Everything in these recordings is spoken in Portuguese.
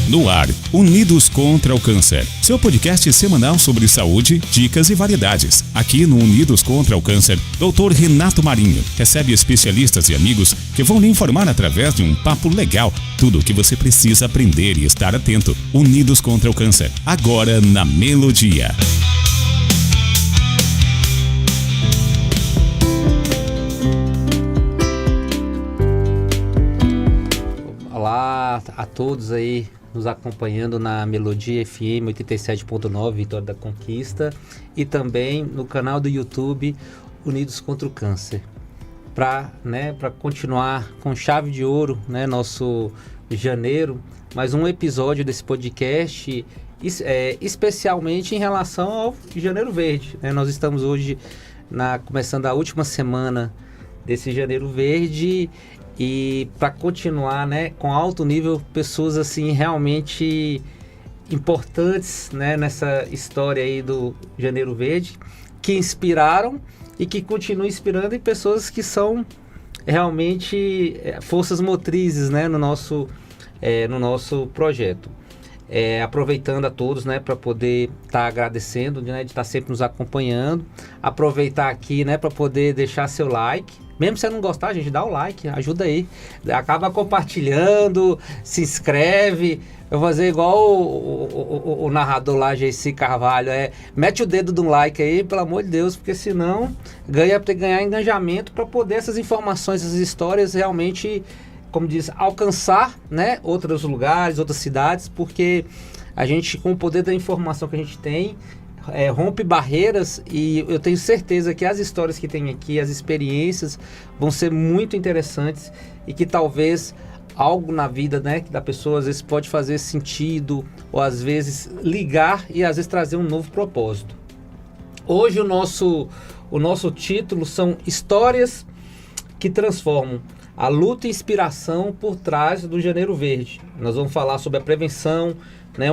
No ar, Unidos contra o Câncer. Seu podcast semanal sobre saúde, dicas e variedades. Aqui no Unidos contra o Câncer, Dr. Renato Marinho recebe especialistas e amigos que vão lhe informar através de um papo legal tudo o que você precisa aprender e estar atento. Unidos contra o Câncer, agora na Melodia. Olá a todos aí nos acompanhando na Melodia FM 87.9, Vitória da Conquista, e também no canal do YouTube Unidos contra o Câncer. Para continuar com chave de ouro, nosso janeiro, mais um episódio desse podcast, especialmente em relação ao Janeiro Verde. Nós estamos hoje começando a última semana desse Janeiro Verde. E para continuar, com alto nível, pessoas assim realmente importantes, nessa história aí do Janeiro Verde, que inspiraram e que continuam inspirando em pessoas que são realmente forças motrizes, no nosso projeto. Aproveitando a todos, para poder estar agradecendo, de estar sempre nos acompanhando, aproveitar aqui, para poder deixar seu like. Mesmo se você não gostar, gente, dá o like, ajuda aí. Acaba compartilhando, se inscreve. Eu vou fazer igual o narrador lá, JC Carvalho. Mete o dedo no like aí, pelo amor de Deus, porque senão tem que ganhar engajamento para poder essas informações, essas histórias realmente, como diz, alcançar, outros lugares, outras cidades, porque a gente, com o poder da informação que a gente tem, rompe barreiras, e eu tenho certeza que as histórias que tem aqui, as experiências vão ser muito interessantes e que talvez algo na vida da pessoa às vezes pode fazer sentido, ou às vezes ligar e às vezes trazer um novo propósito. Hoje o nosso título são Histórias que Transformam, a luta e inspiração por trás do Janeiro Verde. Nós vamos falar sobre a prevenção,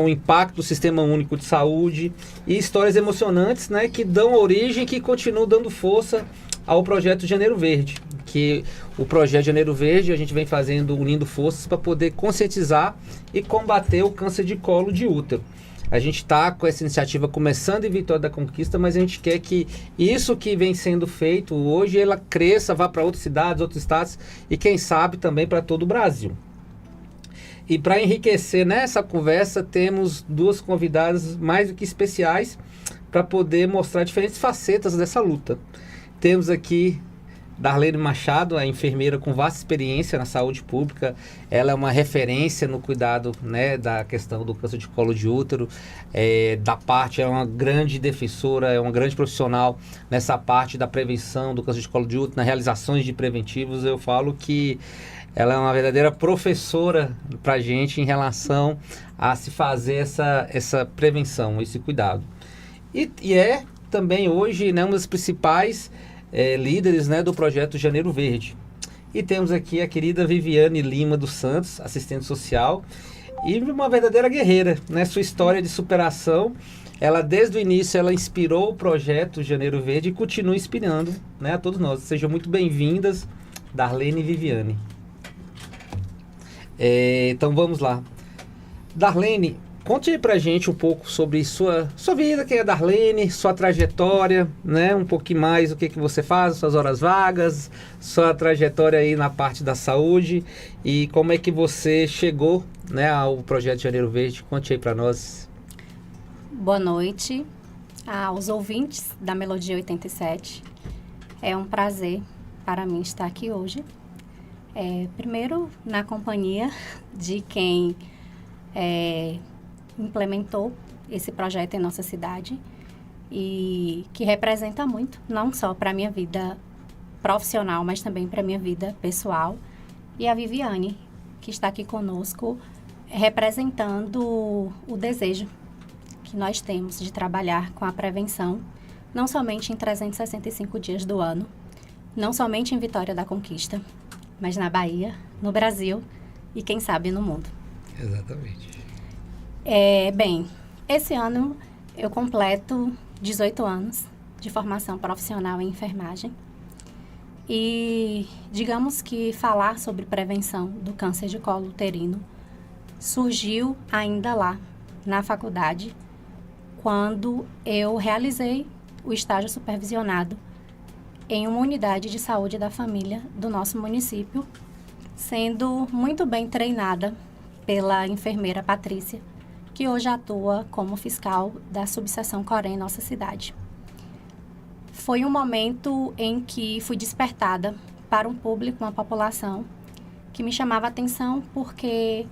o impacto do Sistema Único de Saúde e histórias emocionantes, que dão origem, que continuam dando força ao projeto Janeiro Verde. Que o projeto Janeiro Verde a gente vem fazendo, unindo forças para poder conscientizar e combater o câncer de colo de útero. A gente está com essa iniciativa começando em Vitória da Conquista, mas a gente quer que isso que vem sendo feito hoje, ela cresça, vá para outras cidades, outros estados e quem sabe também para todo o Brasil. E para enriquecer nessa conversa, temos duas convidadas mais do que especiais para poder mostrar diferentes facetas dessa luta. Temos aqui Darlene Machado, a enfermeira com vasta experiência na saúde pública. Ela é uma referência no cuidado da questão do câncer de colo de útero. É uma grande defensora, é uma grande profissional nessa parte da prevenção do câncer de colo de útero, nas realizações de preventivos. Eu falo que ela é uma verdadeira professora para a gente em relação a se fazer essa prevenção, esse cuidado. E é também hoje uma das principais líderes do projeto Janeiro Verde. E temos aqui a querida Viviane Lima dos Santos, assistente social, e uma verdadeira guerreira. Sua história de superação, ela desde o início ela inspirou o projeto Janeiro Verde e continua inspirando a todos nós. Sejam muito bem-vindas, Darlene e Viviane. Então vamos lá. Darlene, conte aí pra gente um pouco sobre sua vida, quem é Darlene, sua trajetória, um pouquinho mais o que você faz, suas horas vagas, sua trajetória aí na parte da saúde e como é que você chegou ao projeto Janeiro Verde. Conte aí pra nós. Boa noite aos ouvintes da Melodia 87. É um prazer para mim estar aqui hoje. Primeiro, na companhia de quem implementou esse projeto em nossa cidade e que representa muito, não só para a minha vida profissional, mas também para a minha vida pessoal. E a Viviane, que está aqui conosco, representando o desejo que nós temos de trabalhar com a prevenção, não somente em 365 dias do ano, não somente em Vitória da Conquista, mas na Bahia, no Brasil e quem sabe no mundo. Exatamente. Bem, esse ano eu completo 18 anos de formação profissional em enfermagem E digamos que falar sobre prevenção do câncer de colo uterino surgiu ainda lá, na faculdade, quando eu realizei o estágio supervisionado em uma unidade de saúde da família do nosso município, sendo muito bem treinada pela enfermeira Patrícia, que hoje atua como fiscal da subseção Corém em nossa cidade. Foi um momento em que fui despertada para um público, uma população, que me chamava a atenção porque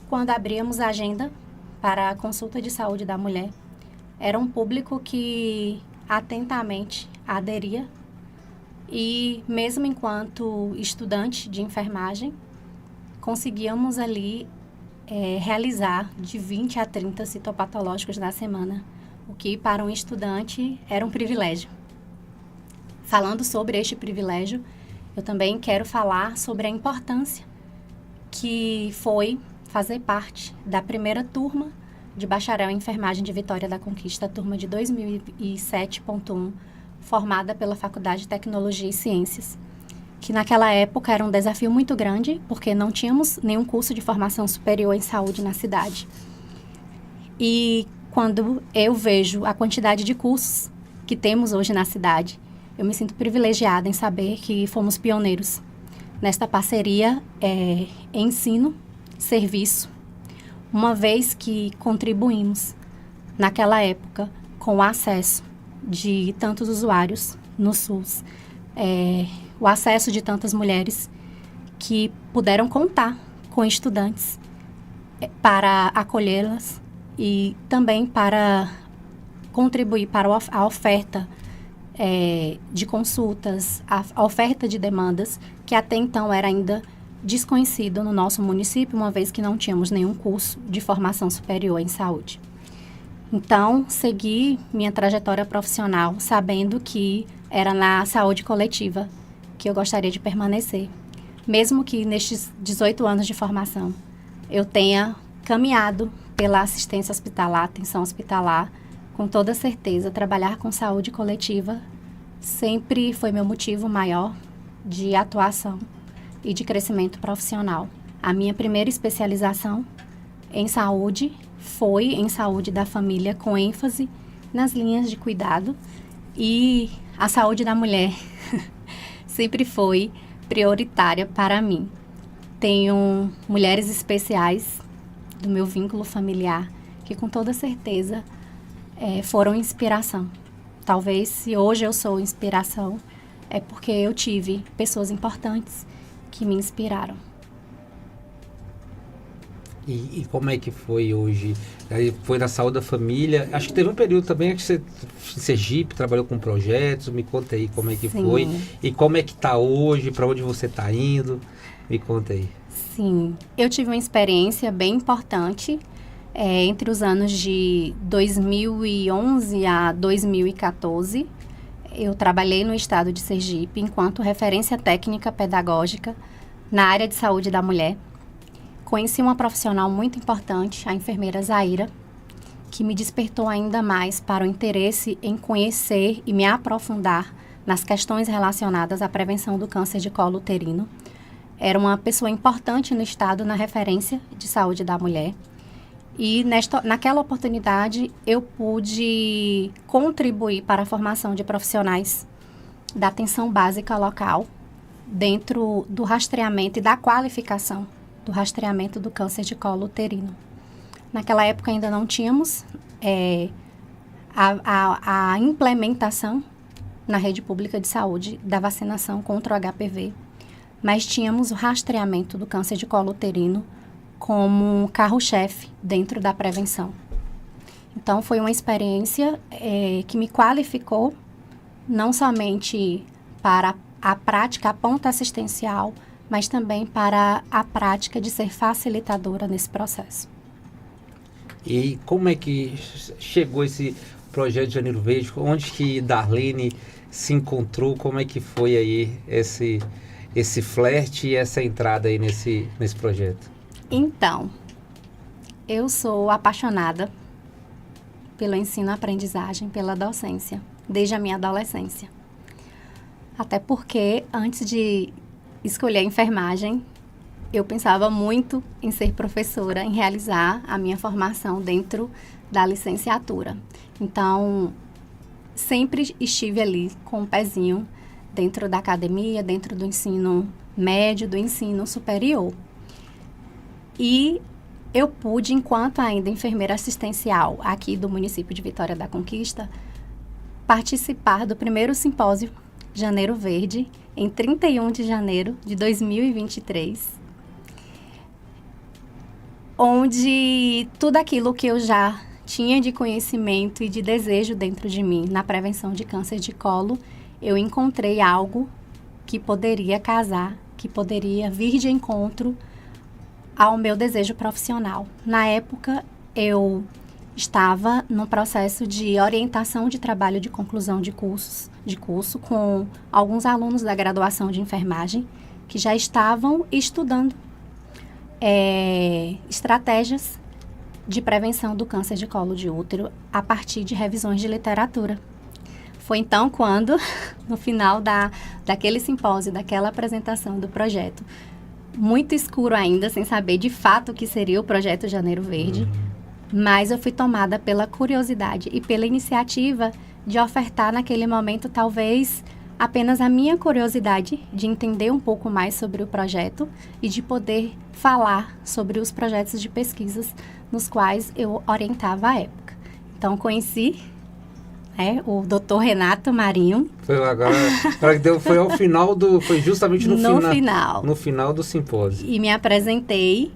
quando abríamos a agenda para a consulta de saúde da mulher, era um público que atentamente aderia e, mesmo enquanto estudante de enfermagem, conseguíamos ali realizar de 20 a 30 citopatológicos na semana, o que para um estudante era um privilégio. Falando sobre este privilégio, eu também quero falar sobre a importância que foi fazer parte da primeira turma de bacharel em enfermagem de Vitória da Conquista, a turma de 2007.1, formada pela Faculdade de Tecnologia e Ciências, que naquela época era um desafio muito grande, porque não tínhamos nenhum curso de formação superior em saúde na cidade. E quando eu vejo a quantidade de cursos que temos hoje na cidade, eu me sinto privilegiada em saber que fomos pioneiros nesta parceria ensino, serviço, uma vez que contribuímos naquela época com o acesso de tantos usuários no SUS, o acesso de tantas mulheres que puderam contar com estudantes para acolhê-las e também para contribuir para a oferta de consultas, a oferta de demandas, que até então era ainda desconhecido no nosso município, uma vez que não tínhamos nenhum curso de formação superior em saúde. Então, segui minha trajetória profissional sabendo que era na saúde coletiva que eu gostaria de permanecer. Mesmo que nestes 18 anos de formação eu tenha caminhado pela assistência hospitalar, atenção hospitalar, com toda certeza, trabalhar com saúde coletiva sempre foi meu motivo maior de atuação e de crescimento profissional. A minha primeira especialização em saúde foi em saúde da família, com ênfase nas linhas de cuidado, e a saúde da mulher sempre foi prioritária para mim. Tenho mulheres especiais do meu vínculo familiar que com toda certeza foram inspiração. Talvez se hoje eu sou inspiração, é porque eu tive pessoas importantes que me inspiraram. E como é que foi hoje? Aí foi na saúde da família. Acho que teve um período também que você, em Sergipe, trabalhou com projetos. Me conta aí como é que Sim. foi. E como é que está hoje, para onde você está indo. Me conta aí. Sim, eu tive uma experiência bem importante entre os anos de 2011 a 2014. Eu trabalhei no estado de Sergipe enquanto referência técnica pedagógica na área de saúde da mulher. Conheci uma profissional muito importante, a enfermeira Zaira, que me despertou ainda mais para o interesse em conhecer e me aprofundar nas questões relacionadas à prevenção do câncer de colo uterino. Era uma pessoa importante no estado na referência de saúde da mulher. E naquela oportunidade eu pude contribuir para a formação de profissionais da atenção básica local dentro do rastreamento e da qualificação do rastreamento do câncer de colo uterino. Naquela época ainda não tínhamos a implementação na rede pública de saúde da vacinação contra o HPV, mas tínhamos o rastreamento do câncer de colo uterino como um carro-chefe dentro da prevenção. Então, foi uma experiência que me qualificou não somente para a prática, a ponta assistencial, mas também para a prática de ser facilitadora nesse processo. E como é que chegou esse projeto de Janeiro Verde? Onde que Darlene se encontrou? Como é que foi aí esse flerte e essa entrada aí nesse projeto? Então, eu sou apaixonada pelo ensino-aprendizagem, pela docência, desde a minha adolescência. Até porque, antes de escolher a enfermagem, eu pensava muito em ser professora, em realizar a minha formação dentro da licenciatura. Então, sempre estive ali com o pezinho dentro da academia, dentro do ensino médio, do ensino superior. E eu pude, enquanto ainda enfermeira assistencial aqui do município de Vitória da Conquista, participar do primeiro simpósio Janeiro Verde, em 31 de janeiro de 2023, onde tudo aquilo que eu já tinha de conhecimento e de desejo dentro de mim na prevenção de câncer de colo, eu encontrei algo que poderia casar, que poderia vir de encontro ao meu desejo profissional. Na época, eu estava no processo de orientação de trabalho de conclusão de curso com alguns alunos da graduação de enfermagem que já estavam estudando estratégias de prevenção do câncer de colo de útero a partir de revisões de literatura. Foi então quando, no final daquele simpósio, daquela apresentação do projeto, muito escuro ainda, sem saber de fato o que seria o Projeto Janeiro Verde, mas eu fui tomada pela curiosidade e pela iniciativa de ofertar naquele momento talvez apenas a minha curiosidade de entender um pouco mais sobre o projeto e de poder falar sobre os projetos de pesquisas nos quais eu orientava à época. Então, conheci o Dr. Renato Marinho. Foi ao final foi justamente no final do simpósio. E me apresentei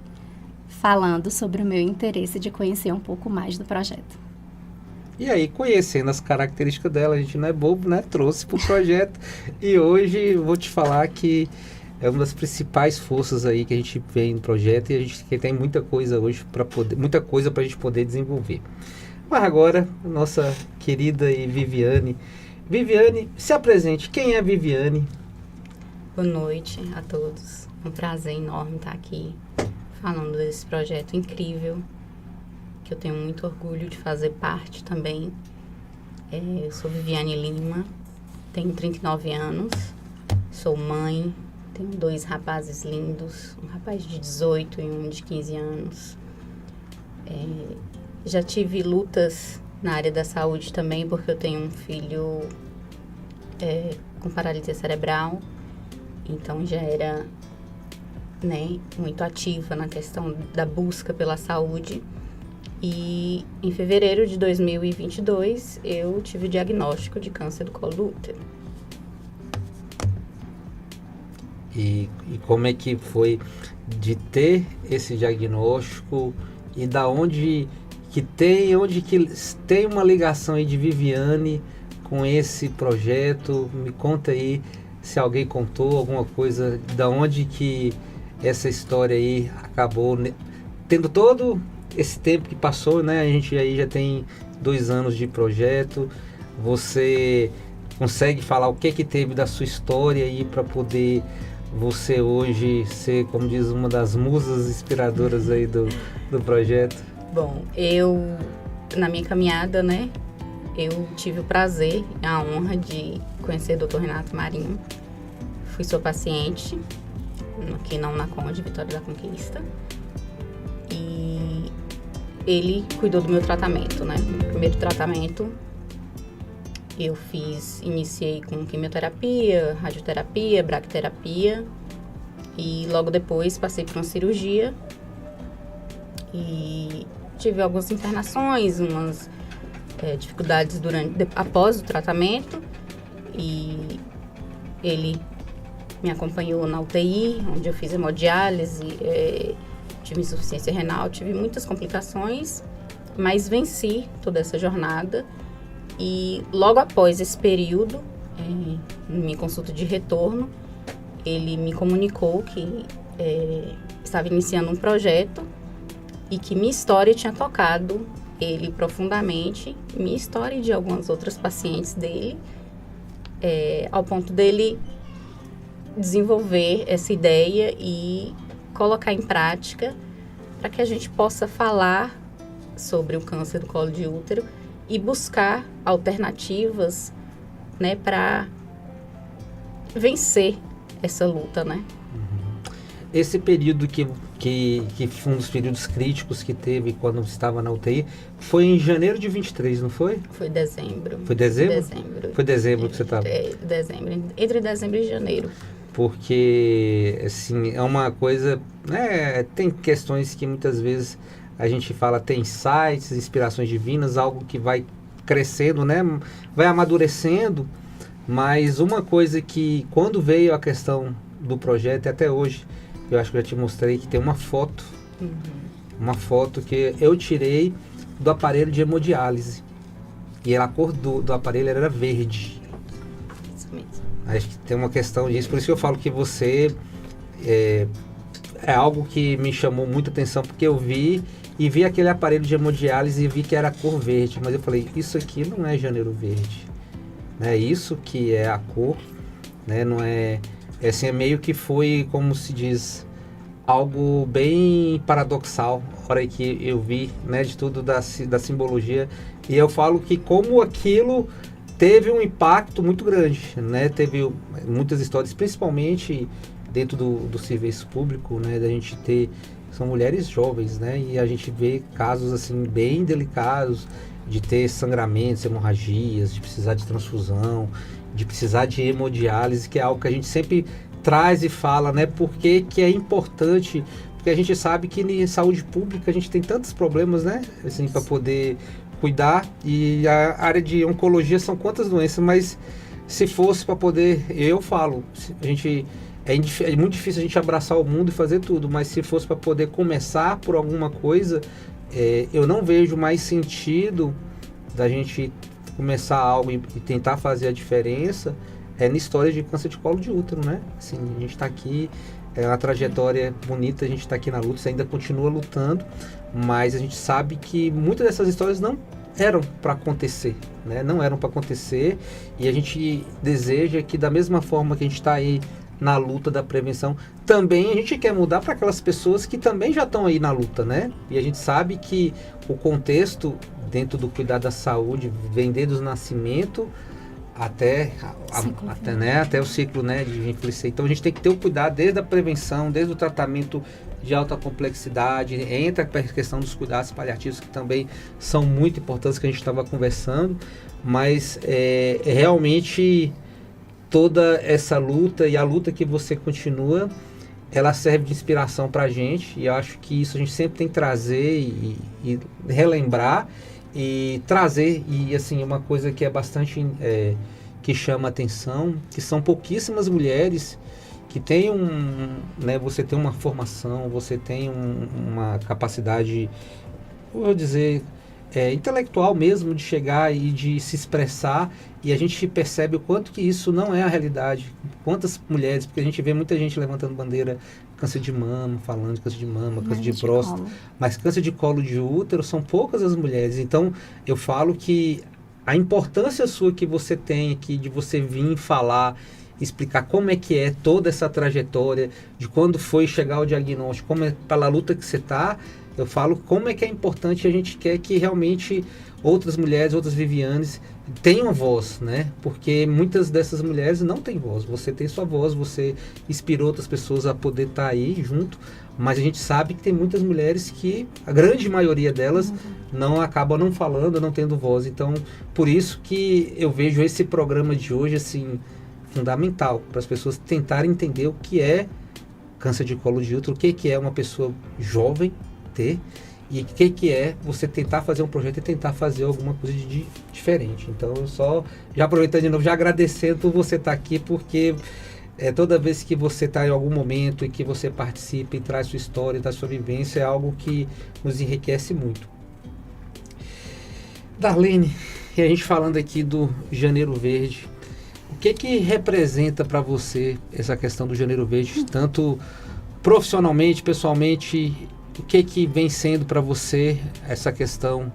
falando sobre o meu interesse de conhecer um pouco mais do projeto. E aí, conhecendo as características dela, a gente não é bobo, né? Trouxe para o projeto. E hoje vou te falar que é uma das principais forças aí que a gente vê no projeto e a gente tem muita coisa hoje para a gente poder desenvolver. Mas agora, nossa querida Viviane. Viviane, se apresente. Quem é a Viviane? Boa noite a todos. É um prazer enorme estar aqui falando desse projeto incrível, que eu tenho muito orgulho de fazer parte também. Eu sou Viviane Lima, tenho 39 anos, sou mãe, tenho 2 rapazes lindos, um rapaz de 18 e um de 15 anos. Já tive lutas na área da saúde também, porque eu tenho um filho com paralisia cerebral, então já era muito ativa na questão da busca pela saúde. E em fevereiro de 2022, eu tive o diagnóstico de câncer do colo do útero. E como é que foi de ter esse diagnóstico e da onde que tem uma ligação aí de Viviane com esse projeto? Me conta aí se alguém contou alguma coisa, da onde que essa história aí acabou tendo todo esse tempo que passou, né? A gente aí já tem 2 anos de projeto. Você consegue falar o que teve da sua história aí para poder você hoje ser, como diz, uma das musas inspiradoras aí do projeto? Bom, na minha caminhada, eu tive o prazer e a honra de conhecer o Dr. Renato Marinho. Fui sua paciente aqui na Unaconde, Vitória da Conquista. E ele cuidou do meu tratamento, O primeiro tratamento eu iniciei com quimioterapia, radioterapia, braquiterapia e logo depois passei por uma cirurgia e tive algumas internações, umas dificuldades após o tratamento, e ele me acompanhou na UTI, onde eu fiz hemodiálise, tive insuficiência renal, tive muitas complicações, mas venci toda essa jornada. E logo após esse período, na minha consulta de retorno, ele me comunicou que estava iniciando um projeto e que minha história tinha tocado ele profundamente, minha história e de algumas outras pacientes dele, ao ponto dele desenvolver essa ideia e colocar em prática para que a gente possa falar sobre o câncer do colo de útero e buscar alternativas, para vencer essa luta, esse período que foi um dos períodos críticos que teve quando estava na UTI, foi em janeiro de 23, não foi? Foi dezembro. Foi dezembro? Dezembro. Foi dezembro que você estava? Dezembro. Entre dezembro e janeiro. Porque, assim, é uma coisa... tem questões que muitas vezes a gente fala, tem insights, inspirações divinas, algo que vai crescendo, né? Vai amadurecendo, mas uma coisa que, quando veio a questão do projeto, e até hoje, eu acho que eu já te mostrei que tem uma foto, uma foto que eu tirei do aparelho de hemodiálise, e a cor do aparelho era verde. Isso mesmo. Acho que tem uma questão disso, por isso que eu falo que você é algo que me chamou muita atenção, porque eu vi aquele aparelho de hemodiálise e vi que era a cor verde, mas eu falei, isso aqui não é janeiro verde, né? Isso que é a cor, né? Não é, assim, é meio que foi, como se diz, algo bem paradoxal, a hora que eu vi, né, de tudo da simbologia, e eu falo que como aquilo teve um impacto muito grande, né? Teve muitas histórias, principalmente dentro do serviço público, né? Da gente ter, são mulheres jovens, né? E a gente vê casos assim bem delicados de ter sangramentos, hemorragias, de precisar de transfusão, de precisar de hemodiálise, que é algo que a gente sempre traz e fala, né? Porque que é importante, porque a gente sabe que em saúde pública a gente tem tantos problemas, né? Assim, para poder cuidar, e a área de oncologia são quantas doenças, mas se fosse para poder, eu falo, a gente é muito difícil a gente abraçar o mundo e fazer tudo, mas se fosse para poder começar por alguma coisa, eu não vejo mais sentido da gente começar algo e tentar fazer a diferença na história de câncer de colo de útero, né? Assim, a gente está aqui, é uma trajetória bonita, a gente está aqui na luta, você ainda continua lutando, mas a gente sabe que muitas dessas histórias não eram para acontecer, né? Não eram para acontecer, e a gente deseja que, da mesma forma que a gente está aí na luta da prevenção, também a gente quer mudar para aquelas pessoas que também já estão aí na luta, né? E a gente sabe que o contexto dentro do cuidado da saúde vem desde o nascimento até o ciclo, né, de envelhecer. Então a gente tem que ter o cuidado desde a prevenção, desde o tratamento de alta complexidade, entra a questão dos cuidados paliativos, que também são muito importantes, que a gente estava conversando, mas realmente toda essa luta, e a luta que você continua, ela serve de inspiração para a gente, e eu acho que isso a gente sempre tem que trazer e relembrar, e trazer, e assim, uma coisa que é bastante, que chama atenção, que são pouquíssimas mulheres que têm né, você tem uma formação, você tem uma capacidade, vou dizer, intelectual mesmo, de chegar e de se expressar, e a gente percebe o quanto que isso não é a realidade. Quantas mulheres, porque a gente vê muita gente levantando bandeira, câncer de mama, falando de câncer de mama, câncer de próstata, mas câncer de colo de útero são poucas as mulheres. Então eu falo que a importância sua que você tem aqui, de você vir falar, explicar como é que é toda essa trajetória, de quando foi chegar ao diagnóstico, como é pela luta que você está, eu falo como é que é importante, a gente quer que realmente outras mulheres, outras Vivianes tenham voz, né? Porque muitas dessas mulheres não têm voz. Você tem sua voz, você inspirou outras pessoas a poder estar aí junto, mas a gente sabe que tem muitas mulheres que, a grande maioria delas, não acabam não falando, não tendo voz. Então, por isso que eu vejo esse programa de hoje, assim, fundamental, para as pessoas tentarem entender o que é câncer de colo de útero, o que é uma pessoa jovem ter, e o que é você tentar fazer um projeto e tentar fazer alguma coisa de diferente. Então, eu só, já aproveitando de novo, já agradecendo por você estar aqui, porque toda vez que você está em algum momento e que você participa e traz sua história, traz sua vivência, é algo que nos enriquece muito. Darlene, e a gente falando aqui do Janeiro Verde, o que representa para você essa questão do Janeiro Verde, tanto profissionalmente, pessoalmente? O que vem sendo para você essa questão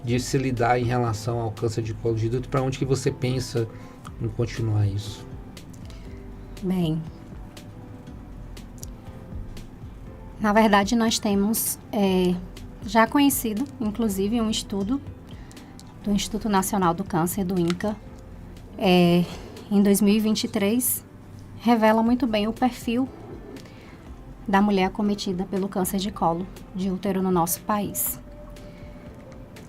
de se lidar em relação ao câncer de colo de útero? Para onde que você pensa em continuar isso? Bem, na verdade nós temos já conhecido, inclusive, um estudo do Instituto Nacional do Câncer, do INCA, em 2023, revela muito bem o perfil da mulher acometida pelo câncer de colo de útero no nosso país.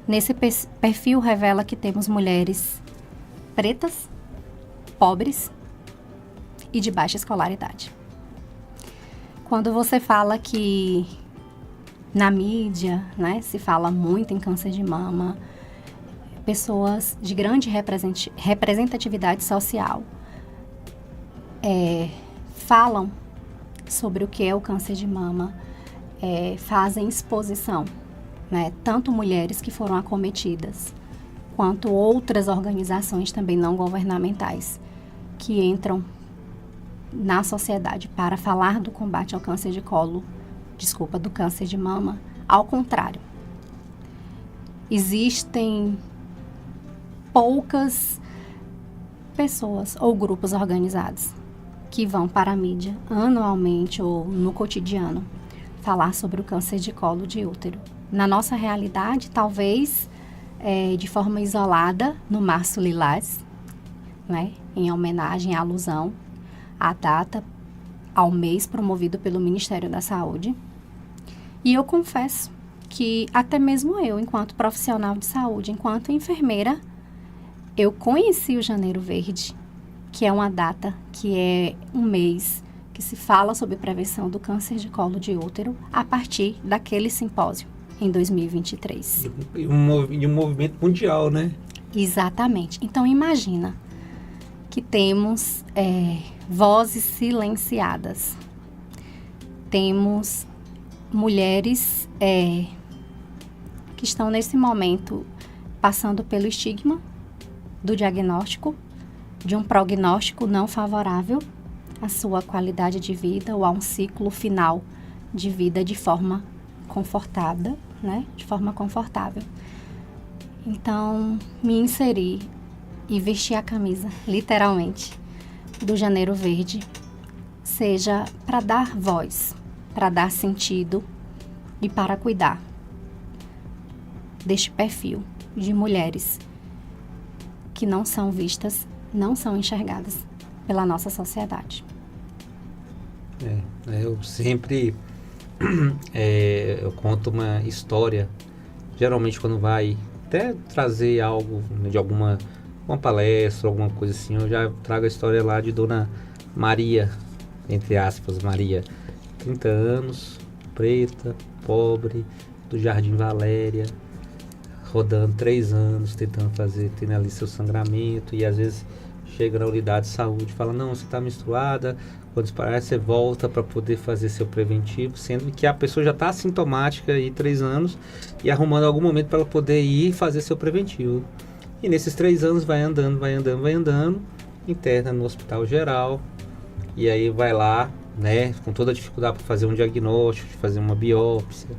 Nesse perfil revela que temos mulheres pretas, pobres e de baixa escolaridade. Quando você fala que na mídia, né, se fala muito em câncer de mama, pessoas de grande representatividade social falam sobre o que é o câncer de mama, fazem exposição, né, tanto mulheres que foram acometidas, quanto outras organizações também não governamentais que entram na sociedade para falar do combate ao câncer de colo, do câncer de mama. Ao contrário, existem poucas pessoas ou grupos organizados que vão para a mídia anualmente ou no cotidiano falar sobre o câncer de colo de útero. Na nossa realidade, talvez de forma isolada, no Março Lilás, né, em homenagem à alusão à data, ao mês promovido pelo Ministério da Saúde. E eu confesso que até mesmo eu, enquanto profissional de saúde, enquanto enfermeira, eu conheci o Janeiro Verde, que é uma data, que é um mês que se fala sobre prevenção do câncer de colo de útero a partir daquele simpósio, em 2023. E um movimento mundial, né? Exatamente. Então, imagina que temos vozes silenciadas. Temos mulheres que estão nesse momento passando pelo estigma do diagnóstico, de um prognóstico não favorável à sua qualidade de vida ou a um ciclo final de vida de forma confortada, né? De forma confortável. Então, me inseri e vestir a camisa, literalmente, do Janeiro Verde, seja para dar voz, para dar sentido e para cuidar deste perfil de mulheres que não são vistas, não são enxergadas pela nossa sociedade. Eu sempre eu conto uma história, geralmente quando vai até trazer algo de uma palestra, alguma coisa assim, eu já trago a história lá de Dona Maria, entre aspas, Maria, 30 anos, preta, pobre, do Jardim Valéria, rodando 3 anos, tendo ali seu sangramento, e às vezes chega na unidade de saúde e fala, não, você está menstruada, quando parar você volta para poder fazer seu preventivo, sendo que a pessoa já está assintomática aí 3 anos e arrumando algum momento para ela poder ir fazer seu preventivo. E nesses 3 anos vai andando, interna no hospital geral, e aí vai lá, né, com toda a dificuldade para fazer um diagnóstico, de fazer uma biópsia,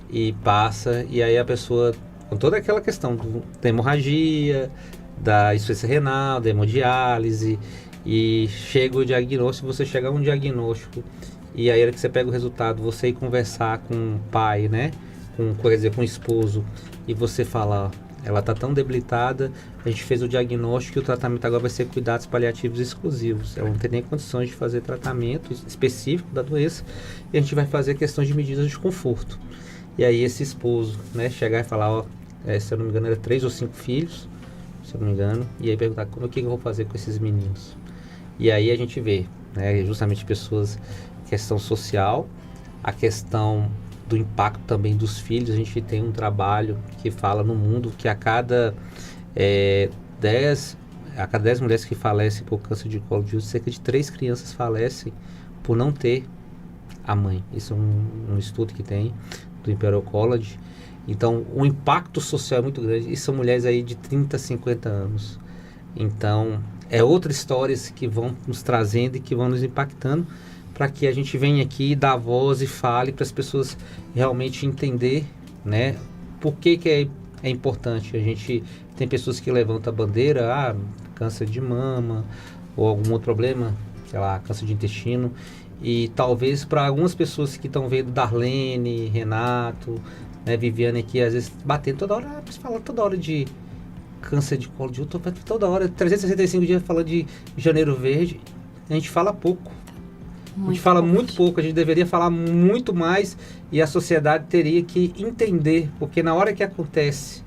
e passa, e aí a pessoa, com toda aquela questão da hemorragia, da insuficiência renal, da hemodiálise, e chega o diagnóstico, você chega a um diagnóstico, e aí que você pega o resultado, você ir conversar com o pai, né, com o esposo, e você fala, ó, ela está tão debilitada, a gente fez o diagnóstico e o tratamento agora vai ser cuidados paliativos exclusivos. Ela não tem nem condições de fazer tratamento específico da doença, e a gente vai fazer questões de medidas de conforto. E aí esse esposo, né, chegar e falar, ó, se eu não me engano, era 3 ou 5 filhos, se eu não me engano, e aí perguntar, o que eu vou fazer com esses meninos? E aí a gente vê, né, justamente pessoas, questão social, a questão do impacto também dos filhos. A gente tem um trabalho que fala no mundo que a cada 10 mulheres que falecem por câncer de colo de útero, cerca de 3 crianças falecem por não ter a mãe. Isso é um estudo que tem do Imperial College. Então, o impacto social é muito grande, e são mulheres aí de 30, 50 anos. Então, outras histórias que vão nos trazendo e que vão nos impactando, para que a gente venha aqui, dar voz e fale para as pessoas realmente entender, né, por que é importante. A gente tem pessoas que levantam a bandeira, câncer de mama, ou algum outro problema, sei lá, câncer de intestino, e talvez para algumas pessoas que estão vendo Darlene, Renato, né, Viviane aqui, às vezes batendo toda hora, fala toda hora de câncer de colo de útero, toda hora, 365 dias falando de Janeiro Verde, a gente fala pouco. A gente fala muito pouco, a gente deveria falar muito mais e a sociedade teria que entender, porque na hora que acontece,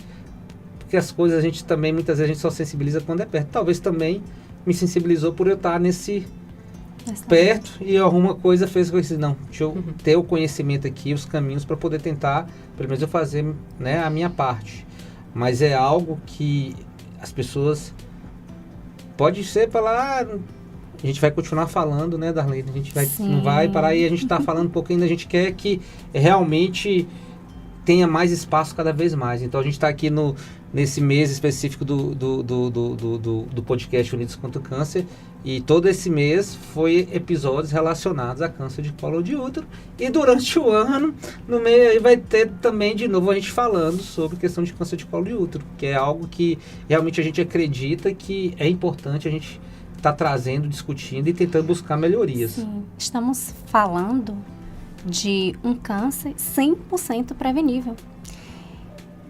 porque as coisas a gente também, muitas vezes a gente só sensibiliza quando é perto. Talvez também me sensibilizou por eu estar perto e alguma coisa fez com isso. Não, deixa eu ter o conhecimento aqui, os caminhos para poder tentar, pelo menos eu fazer, né, a minha parte. Mas é algo que as pessoas... Pode ser para lá... A gente vai continuar falando, né, Darlene? A gente não vai parar aí, a gente está falando um pouco ainda, a gente quer que realmente tenha mais espaço cada vez mais. Então a gente está aqui nesse mês específico do podcast Unidos contra o Câncer, e todo esse mês foi episódios relacionados a câncer de colo de útero, e durante o ano, no meio aí vai ter também de novo a gente falando sobre questão de câncer de colo de útero, que é algo que realmente a gente acredita que é importante a gente estar trazendo, discutindo e tentando buscar melhorias. Sim, estamos falando de um câncer 100% prevenível.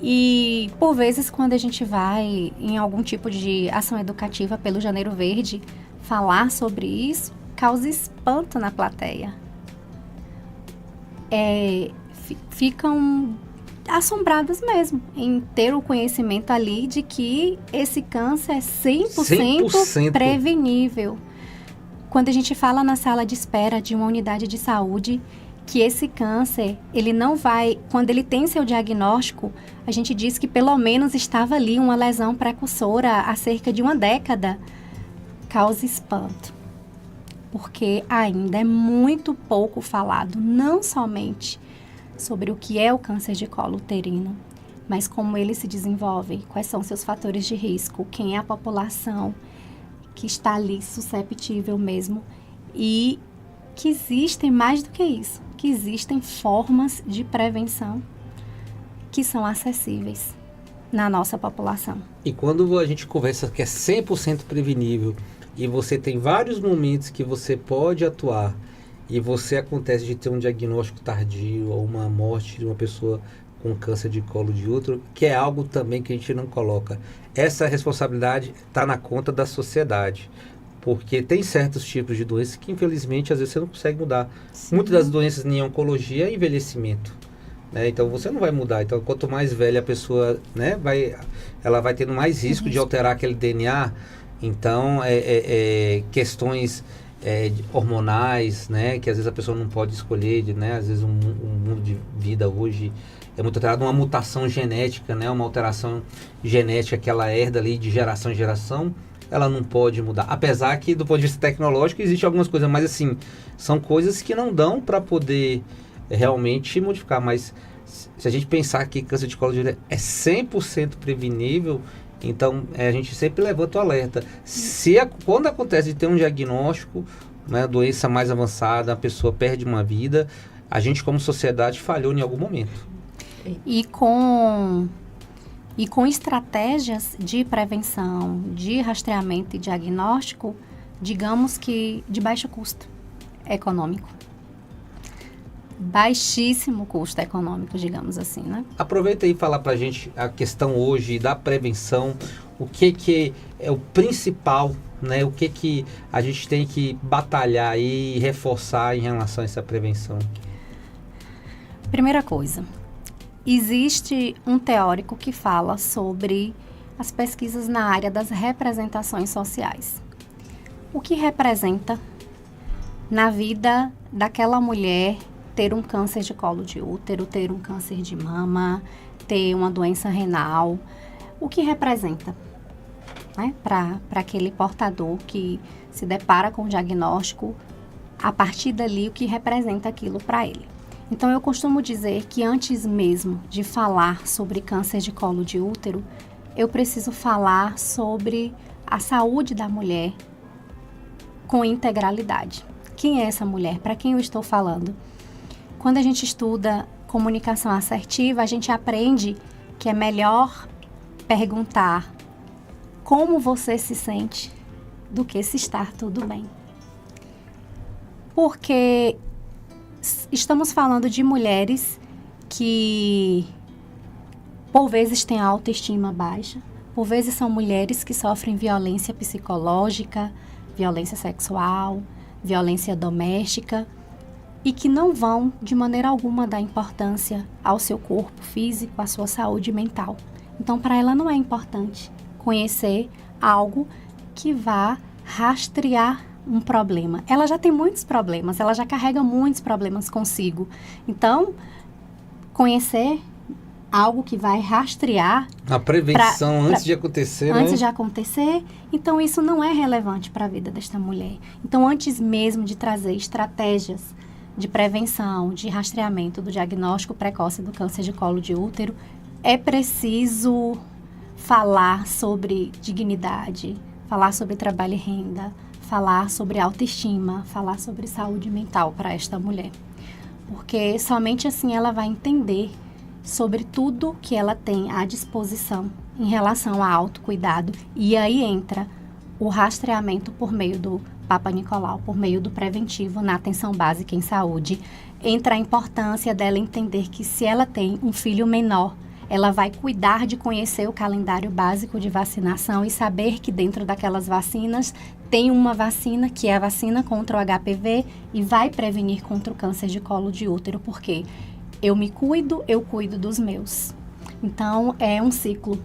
E, por vezes, quando a gente vai em algum tipo de ação educativa pelo Janeiro Verde, falar sobre isso causa espanto na plateia. Ficam assombrados mesmo em ter o conhecimento ali de que esse câncer é 100% prevenível. Quando a gente fala na sala de espera de uma unidade de saúde, que esse câncer, ele não vai... Quando ele tem seu diagnóstico, a gente diz que pelo menos estava ali uma lesão precursora há cerca de uma década. Causa espanto, porque ainda é muito pouco falado, não somente sobre o que é o câncer de colo uterino, mas como ele se desenvolve, quais são seus fatores de risco, quem é a população que está ali susceptível mesmo, e que existem mais do que isso, que existem formas de prevenção que são acessíveis na nossa população. E quando a gente conversa que é 100% prevenível e você tem vários momentos que você pode atuar e você acontece de ter um diagnóstico tardio ou uma morte de uma pessoa com câncer de colo de útero, que é algo também que a gente não coloca. Essa responsabilidade está na conta da sociedade, porque tem certos tipos de doenças que infelizmente às vezes você não consegue mudar. Sim. Muitas das doenças em oncologia é envelhecimento, né? Então você não vai mudar. Então quanto mais velha a pessoa, né, ela vai tendo mais risco de alterar aquele DNA. Então questões hormonais, né, que às vezes a pessoa não pode escolher, né, às vezes um mundo de vida hoje é muito alterado, uma mutação genética, né, uma alteração genética que ela herda ali de geração em geração, ela não pode mudar. Apesar que do ponto de vista tecnológico existe algumas coisas, mas assim, são coisas que não dão para poder realmente modificar. Mas se a gente pensar que câncer de colo de útero é 100% prevenível, então a gente sempre levanta o alerta. Quando acontece de ter um diagnóstico, né, doença mais avançada, a pessoa perde uma vida, a gente como sociedade falhou em algum momento. E com estratégias de prevenção, de rastreamento e diagnóstico, digamos que de baixo custo econômico. Baixíssimo custo econômico, digamos assim, né? Aproveita aí e fala pra gente a questão hoje da prevenção, o que é o principal, né? O que a gente tem que batalhar e reforçar em relação a essa prevenção. Primeira coisa, existe um teórico que fala sobre as pesquisas na área das representações sociais. O que representa na vida daquela mulher ter um câncer de colo de útero, ter um câncer de mama, ter uma doença renal? O que representa, né, para aquele portador que se depara com o diagnóstico, a partir dali o que representa aquilo para ele? Então eu costumo dizer que antes mesmo de falar sobre câncer de colo de útero, eu preciso falar sobre a saúde da mulher com integralidade. Quem é essa mulher? Para quem eu estou falando? Quando a gente estuda comunicação assertiva, a gente aprende que é melhor perguntar como você se sente do que se está tudo bem. Porque estamos falando de mulheres que, por vezes, têm a autoestima baixa, por vezes são mulheres que sofrem violência psicológica, violência sexual, violência doméstica, e que não vão, de maneira alguma, dar importância ao seu corpo físico, à sua saúde mental. Então, para ela não é importante conhecer algo que vá rastrear um problema. Ela já tem muitos problemas, ela já carrega muitos problemas consigo. Então, conhecer algo que vai rastrear... A prevenção antes de acontecer, Antes né? de acontecer, então isso não é relevante para a vida desta mulher. Então, antes mesmo de trazer estratégias de prevenção, de rastreamento do diagnóstico precoce do câncer de colo de útero, é preciso falar sobre dignidade, falar sobre trabalho e renda, falar sobre autoestima, falar sobre saúde mental para esta mulher. Porque somente assim ela vai entender sobre tudo que ela tem à disposição em relação a autocuidado. E aí entra o rastreamento por meio do Papa Nicolau, por meio do preventivo na atenção básica em saúde. Entra a importância dela entender que se ela tem um filho menor, ela vai cuidar de conhecer o calendário básico de vacinação e saber que dentro daquelas vacinas tem uma vacina que é a vacina contra o HPV e vai prevenir contra o câncer de colo de útero, porque eu me cuido, eu cuido dos meus. Então, é um ciclo.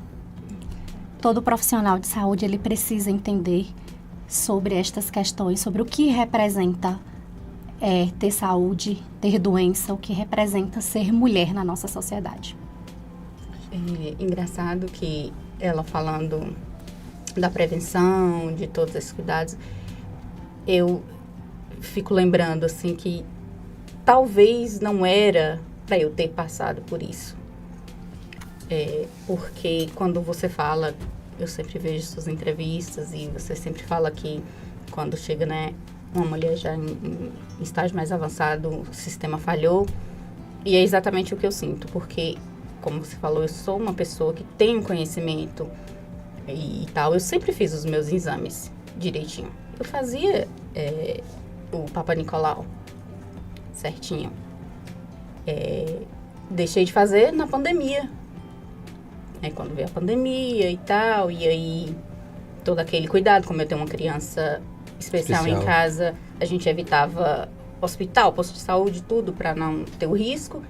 Todo profissional de saúde, ele precisa entender sobre estas questões, sobre o que representa ter saúde, ter doença, o que representa ser mulher na nossa sociedade. É engraçado que ela falando da prevenção, de todos esses cuidados, eu fico lembrando assim que talvez não era para eu ter passado por isso. Porque quando você fala, eu sempre vejo suas entrevistas e você sempre fala que quando chega, né, uma mulher já em estágio mais avançado, o sistema falhou. E é exatamente o que eu sinto, porque, como você falou, eu sou uma pessoa que tem conhecimento e tal. Eu sempre fiz os meus exames direitinho. Eu fazia o Papa Nicolau certinho. Deixei de fazer na pandemia. Quando veio a pandemia e tal, e aí todo aquele cuidado, como eu tenho uma criança especial em casa, a gente evitava hospital, posto de saúde, tudo para não ter o risco.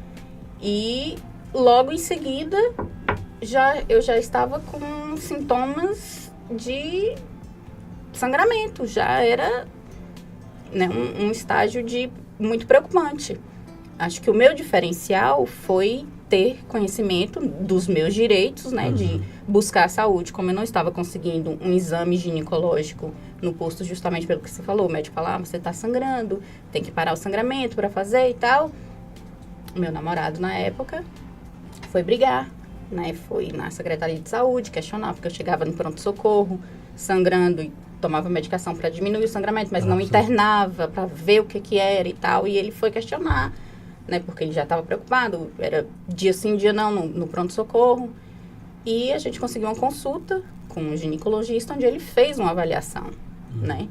E logo em seguida eu já estava com sintomas de sangramento, já era, né, um estágio muito preocupante. Acho que o meu diferencial foi ter conhecimento dos meus direitos, né, de buscar a saúde. Como eu não estava conseguindo um exame ginecológico no posto, justamente pelo que você falou, o médico fala, você está sangrando, tem que parar o sangramento para fazer e tal. Meu namorado, na época, foi brigar, né, foi na Secretaria de Saúde questionar, porque eu chegava no pronto-socorro sangrando e tomava medicação para diminuir o sangramento, mas não internava para ver o que era e tal, e ele foi questionar, né, porque ele já estava preocupado, era dia sim, dia não, no pronto-socorro. E a gente conseguiu uma consulta com um ginecologista, onde ele fez uma avaliação, né?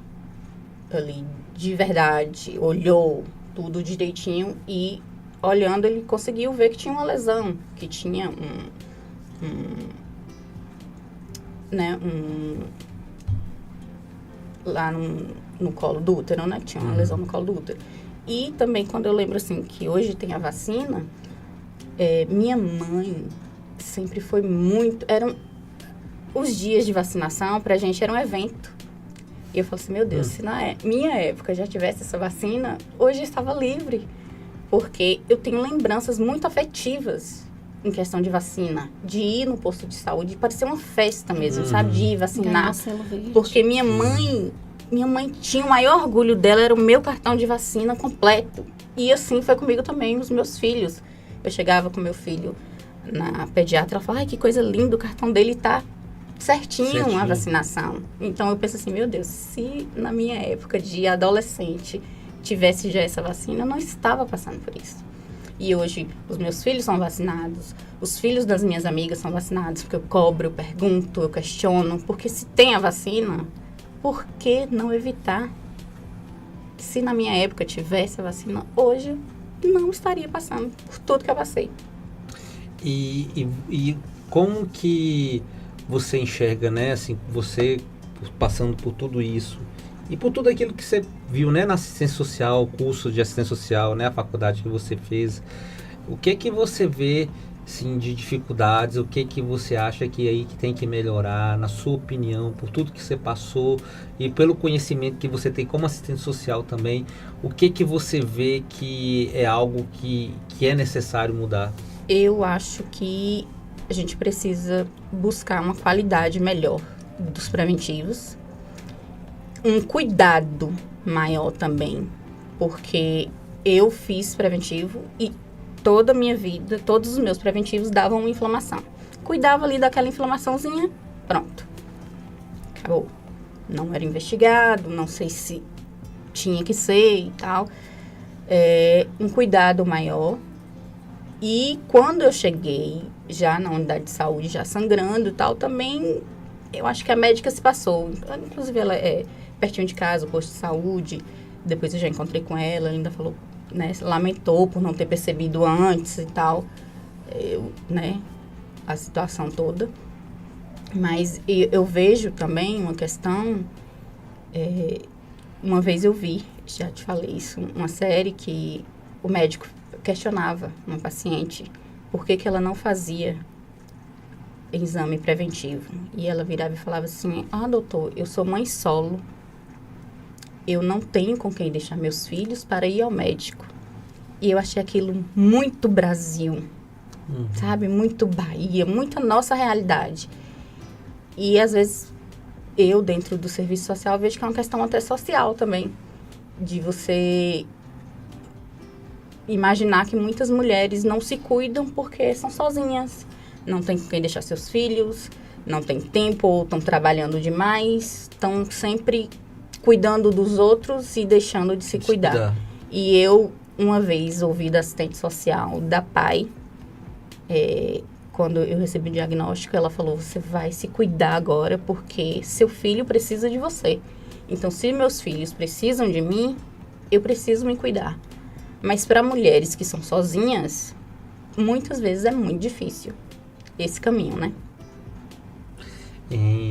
Ele, de verdade, olhou tudo direitinho e, olhando, ele conseguiu ver que tinha uma lesão, que tinha lá no colo do útero, né? Que tinha uma lesão no colo do útero. E também, quando eu lembro, assim, que hoje tem a vacina, minha mãe sempre foi muito... Os dias de vacinação, pra gente, era um evento. E eu falo assim, meu Deus, se na minha época já tivesse essa vacina, hoje eu estava livre. Porque eu tenho lembranças muito afetivas em questão de vacina. De ir no posto de saúde, parecia uma festa mesmo, sabe? De ir vacinar. Porque minha mãe tinha o maior orgulho dela, era o meu cartão de vacina completo. E assim foi comigo também, os meus filhos. Eu chegava com meu filho na pediatra, ela falava, ai, que coisa linda, o cartão dele tá certinho a vacinação. Então eu penso assim, meu Deus, se na minha época de adolescente tivesse já essa vacina, eu não estava passando por isso. E hoje os meus filhos são vacinados, os filhos das minhas amigas são vacinados, porque eu cobro, eu pergunto, eu questiono, porque se tem a vacina, por que não evitar? Se na minha época tivesse a vacina, hoje eu não estaria passando por tudo que eu passei. E como que você enxerga, né, assim, você passando por tudo isso e por tudo aquilo que você viu, né, na assistência social, o curso de assistência social, né, a faculdade que você fez, o que você vê, sim, de dificuldades, o que você acha que aí que tem que melhorar, na sua opinião, por tudo que você passou e pelo conhecimento que você tem como assistente social também, o que você vê que é algo que é necessário mudar? Eu acho que a gente precisa buscar uma qualidade melhor dos preventivos, um cuidado maior também, porque eu fiz preventivo e toda a minha vida, todos os meus preventivos davam uma inflamação. Cuidava ali daquela inflamaçãozinha, pronto. Acabou. Não era investigado, não sei se tinha que ser e tal. Um cuidado maior. E quando eu cheguei já na unidade de saúde, já sangrando e tal, também eu acho que a médica se passou. Inclusive ela é pertinho de casa, o posto de saúde. Depois eu já encontrei com ela ainda falou, né, lamentou por não ter percebido antes e tal, né, a situação toda. Mas eu vejo também uma questão, uma vez eu vi, já te falei isso, uma série que o médico questionava uma paciente por que ela não fazia exame preventivo. E ela virava e falava assim, doutor, eu sou mãe solo, eu não tenho com quem deixar meus filhos para ir ao médico. E eu achei aquilo muito Brasil, sabe? Muito Bahia, muito a nossa realidade. E, às vezes, eu, dentro do serviço social, vejo que é uma questão até social também. De você imaginar que muitas mulheres não se cuidam porque são sozinhas. Não tem com quem deixar seus filhos, não tem tempo, ou estão trabalhando demais, estão sempre cuidando dos outros e deixando de se cuidar. E eu, uma vez, ouvi da assistente social da PAI, quando eu recebi o diagnóstico, ela falou, você vai se cuidar agora porque seu filho precisa de você. Então, se meus filhos precisam de mim, eu preciso me cuidar. Mas para mulheres que são sozinhas, muitas vezes é muito difícil esse caminho, né?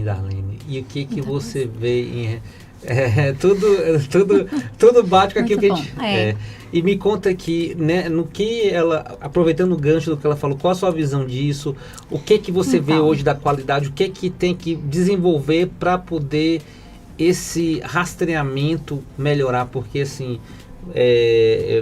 Darlene, e o que você vê em... tudo bate com aquilo que a gente... E me conta aqui, né, no que ela, aproveitando o gancho do que ela falou, qual a sua visão disso? O que você vê hoje da qualidade? O que tem que desenvolver para poder esse rastreamento melhorar? Porque, assim,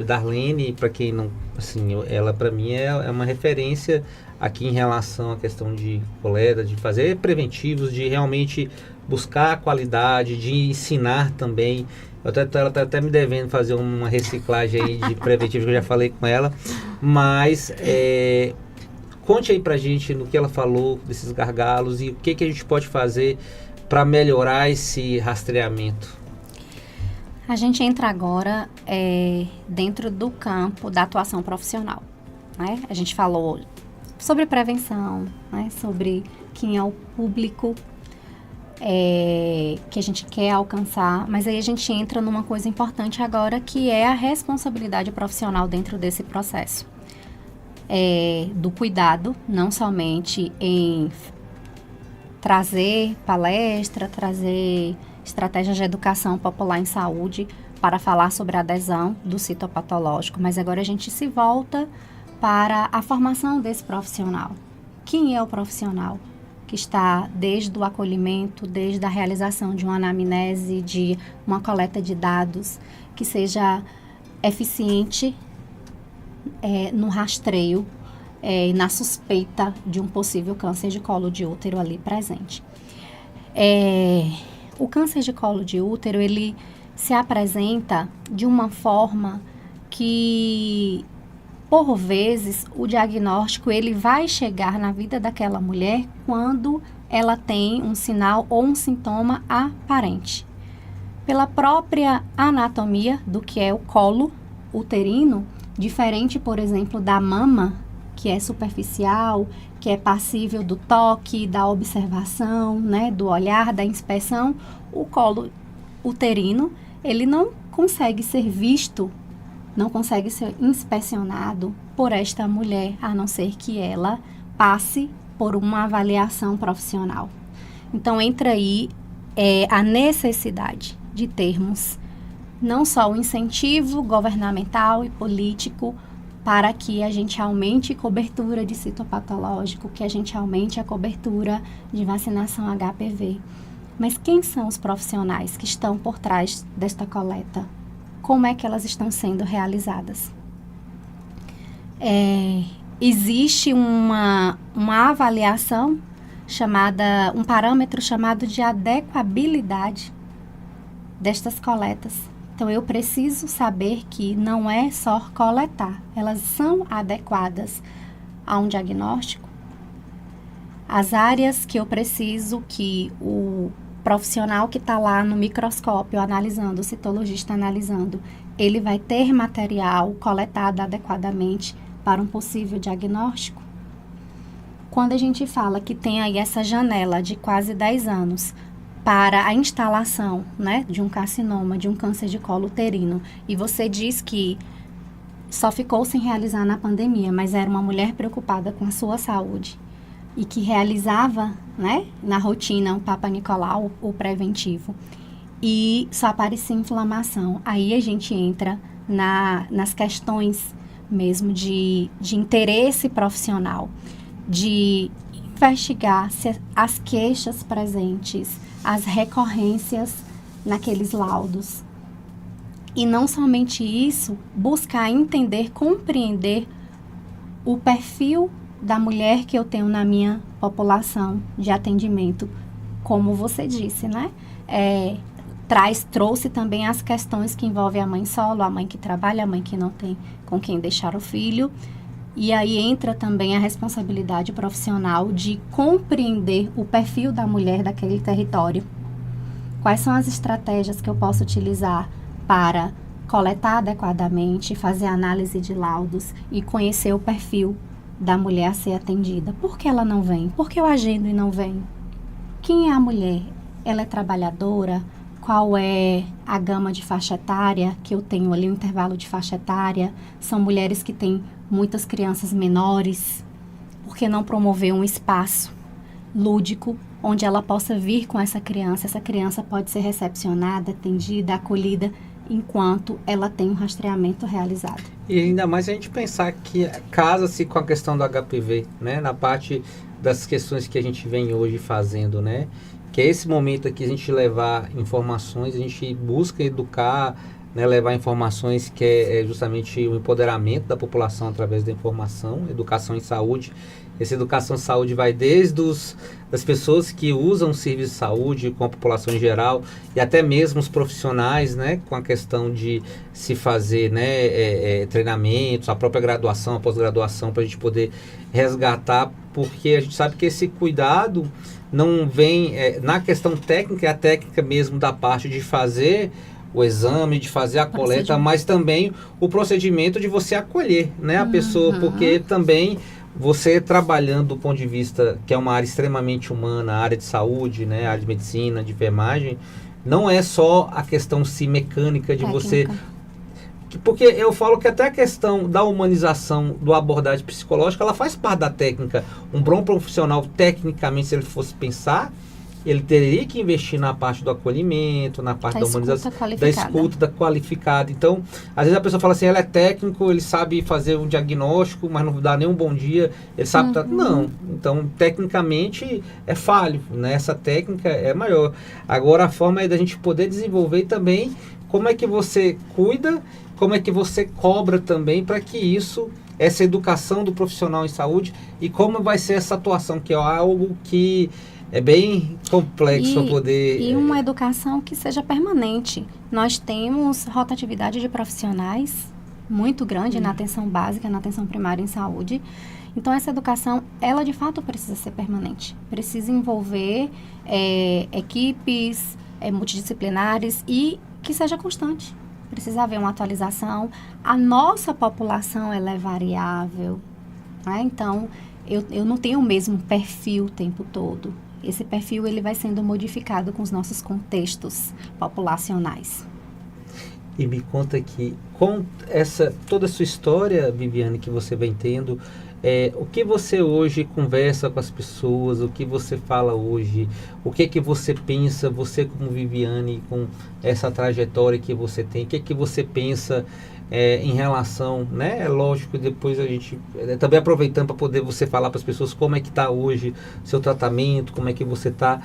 Darlene, para quem não... Assim, ela, para mim, é uma referência aqui em relação à questão de coleta, de fazer preventivos, de realmente buscar a qualidade, de ensinar também. Ela está até me devendo fazer uma reciclagem aí de preventivo, que eu já falei com ela. Mas conte aí pra gente no que ela falou desses gargalos e o que a gente pode fazer para melhorar esse rastreamento. A gente entra agora dentro do campo da atuação profissional, né? A gente falou sobre prevenção, né? Sobre quem é o público que a gente quer alcançar, mas aí a gente entra numa coisa importante agora, que é a responsabilidade profissional dentro desse processo. Do cuidado, não somente em trazer palestra, trazer estratégias de educação popular em saúde para falar sobre a adesão do citopatológico, mas agora a gente se volta para a formação desse profissional. Quem é o profissional que está desde o acolhimento, desde a realização de uma anamnese, de uma coleta de dados, que seja eficiente no rastreio e na suspeita de um possível câncer de colo de útero ali presente. O câncer de colo de útero, ele se apresenta de uma forma que, por vezes, o diagnóstico ele vai chegar na vida daquela mulher quando ela tem um sinal ou um sintoma aparente. Pela própria anatomia do que é o colo uterino, diferente, por exemplo, da mama, que é superficial, que é passível do toque, da observação, né, do olhar, da inspeção, o colo uterino, ele não consegue ser visto, não consegue ser inspecionado por esta mulher, a não ser que ela passe por uma avaliação profissional. Então, entra aí a necessidade de termos não só o incentivo governamental e político para que a gente aumente a cobertura de citopatológico, que a gente aumente a cobertura de vacinação HPV. Mas quem são os profissionais que estão por trás desta coleta? Como é que elas estão sendo realizadas? Existe uma avaliação um parâmetro chamado de adequabilidade destas coletas. Então, eu preciso saber que não é só coletar, elas são adequadas a um diagnóstico. As áreas que eu preciso que o profissional que está lá no microscópio analisando, o citologista analisando, ele vai ter material coletado adequadamente para um possível diagnóstico. Quando a gente fala que tem aí essa janela de quase 10 anos para a instalação, né, de um carcinoma, de um câncer de colo uterino, e você diz que só ficou sem realizar na pandemia, mas era uma mulher preocupada com a sua saúde e que realizava, né, na rotina um Papa Nicolau, o preventivo, e só aparecia inflamação. Aí a gente entra nas questões mesmo de interesse profissional, de investigar se as queixas presentes, as recorrências naqueles laudos. E não somente isso, buscar entender, compreender o perfil da mulher que eu tenho na minha população de atendimento, como você disse, né? Trouxe também as questões que envolvem a mãe solo, a mãe que trabalha, a mãe que não tem com quem deixar o filho. E aí entra também a responsabilidade profissional de compreender o perfil da mulher daquele território. Quais são as estratégias que eu posso utilizar para coletar adequadamente, fazer análise de laudos e conhecer o perfil da mulher a ser atendida. Por que ela não vem? Por que eu agendo e não vem? Quem é a mulher? Ela é trabalhadora? Qual é a gama de faixa etária que eu tenho ali, o intervalo de faixa etária? São mulheres que têm muitas crianças menores. Por que não promover um espaço lúdico onde ela possa vir com essa criança? Essa criança pode ser recepcionada, atendida, acolhida, enquanto ela tem um rastreamento realizado. E ainda mais a gente pensar que casa-se com a questão do HPV, né? Na parte das questões que a gente vem hoje fazendo, né? Que é esse momento aqui a gente levar informações, a gente busca educar, né? Levar informações que é justamente o empoderamento da população através da informação, educação em saúde. Essa educação em saúde vai desde das pessoas que usam o serviço de saúde com a população em geral e até mesmo os profissionais, né, com a questão de se fazer, né, treinamentos, a própria graduação, a pós-graduação, para a gente poder resgatar, porque a gente sabe que esse cuidado não vem na questão técnica, é a técnica mesmo da parte de fazer o exame, de fazer a coleta, mas também o procedimento de você acolher, né, a pessoa, porque também você trabalhando do ponto de vista que é uma área extremamente humana, a área de saúde, né, a área de medicina, de enfermagem, não é só a questão mecânica de você... Porque eu falo que até a questão da humanização, do abordagem psicológica, ela faz parte da técnica. Um bom profissional, tecnicamente, se ele fosse pensar, ele teria que investir na parte do acolhimento, na parte da humanização, da escuta qualificada. Então, às vezes a pessoa fala assim, ele é técnico, ele sabe fazer um diagnóstico, mas não dá nem um bom dia, ele sabe... Não, então, tecnicamente, é falho, né? Essa técnica é maior. Agora, a forma é da gente poder desenvolver também como é que você cuida, como é que você cobra também para que isso, essa educação do profissional em saúde, e como vai ser essa atuação, que é algo que é bem complexo para poder... E uma educação que seja permanente. Nós temos rotatividade de profissionais muito grande na atenção básica, na atenção primária em saúde. Então, essa educação, ela de fato precisa ser permanente. Precisa envolver equipes multidisciplinares e que seja constante. Precisa haver uma atualização. A nossa população, ela é variável, né? Então, eu não tenho o mesmo perfil o tempo todo. Esse perfil ele vai sendo modificado com os nossos contextos populacionais. E me conta aqui, com toda a sua história, Viviane, que você vem tendo, o que você hoje conversa com as pessoas, o que você fala hoje, o que você pensa, você como Viviane, com essa trajetória que você tem, o que você pensa em relação, né? É lógico, depois a gente, também aproveitando para poder você falar para as pessoas como é que está hoje seu tratamento, como é que você está,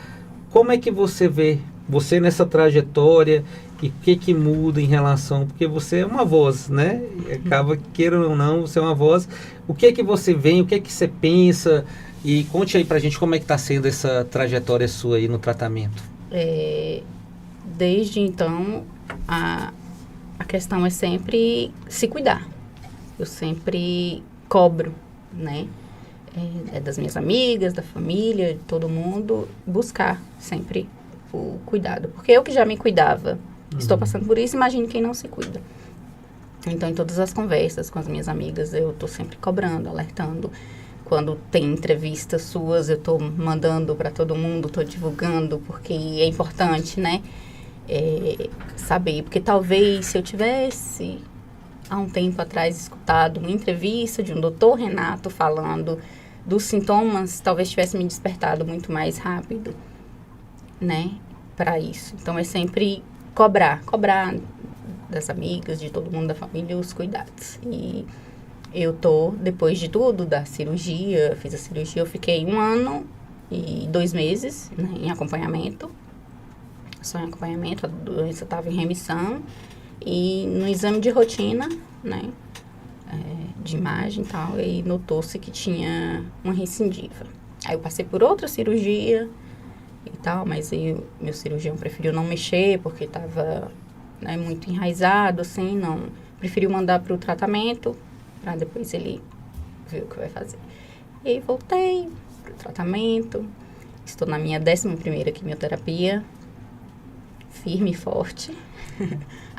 como é que você vê você nessa trajetória e o que muda em relação, porque você é uma voz, né? Acaba, queira ou não, você é uma voz. O que você vê, o que você pensa, e conte aí pra gente como é que está sendo essa trajetória sua aí no tratamento. Desde então, a questão é sempre se cuidar. Eu sempre cobro, né? Das minhas amigas, da família, de todo mundo, buscar sempre o cuidado. Porque eu que já me cuidava, estou passando por isso, imagine quem não se cuida. Então, em todas as conversas com as minhas amigas, eu estou sempre cobrando, alertando. Quando tem entrevistas suas, eu estou mandando para todo mundo, estou divulgando, porque é importante, né? Saber, porque talvez se eu tivesse, há um tempo atrás, escutado uma entrevista de um doutor Renato falando dos sintomas, talvez tivesse me despertado muito mais rápido, né? Para isso. Então, é sempre cobrar das amigas, de todo mundo da família, os cuidados. E eu depois de tudo, da cirurgia, fiz a cirurgia, eu fiquei 1 ano e 2 meses, né, em acompanhamento. Só em acompanhamento, a doença estava em remissão. E no exame de rotina, né, de imagem e tal, e notou-se que tinha uma recidiva. Aí eu passei por outra cirurgia e tal, mas aí meu cirurgião preferiu não mexer, porque estava, né, muito enraizado, assim, não. Preferiu mandar para o tratamento, para depois ele ver o que vai fazer. E aí voltei para o tratamento, estou na minha 11ª quimioterapia, firme e forte.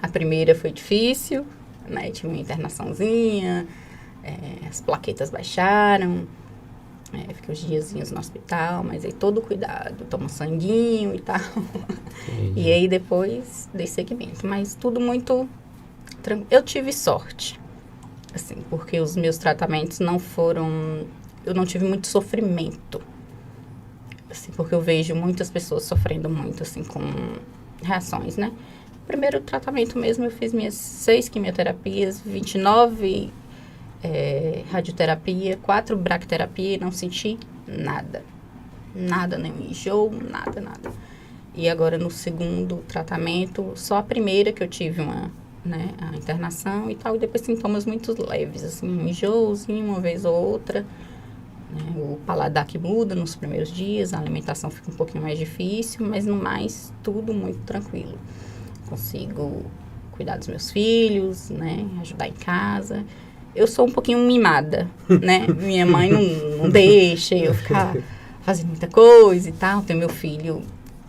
A primeira foi difícil, né, tive uma internaçãozinha, as plaquetas baixaram, fiquei uns diazinhos no hospital, mas aí todo cuidado, tomo sanguinho e tal. E aí depois dei seguimento, mas tudo muito tranquilo. Eu tive sorte, assim, porque os meus tratamentos não foram, eu não tive muito sofrimento, assim, porque eu vejo muitas pessoas sofrendo muito, assim, com reações, né? Primeiro tratamento mesmo, eu fiz minhas 6 quimioterapias, 29 radioterapia, 4 braquiterapia e não senti nada. Nada, nem enjoo, nada. E agora no segundo tratamento, só a primeira que eu tive a internação e tal, e depois sintomas muito leves, assim, um enjoozinho uma vez ou outra, né? O paladar que muda nos primeiros dias, a alimentação fica um pouquinho mais difícil, mas no mais, tudo muito tranquilo. Consigo cuidar dos meus filhos, né, ajudar em casa. Eu sou um pouquinho mimada, né? Minha mãe não deixa eu ficar fazendo muita coisa e tal. Tem meu filho,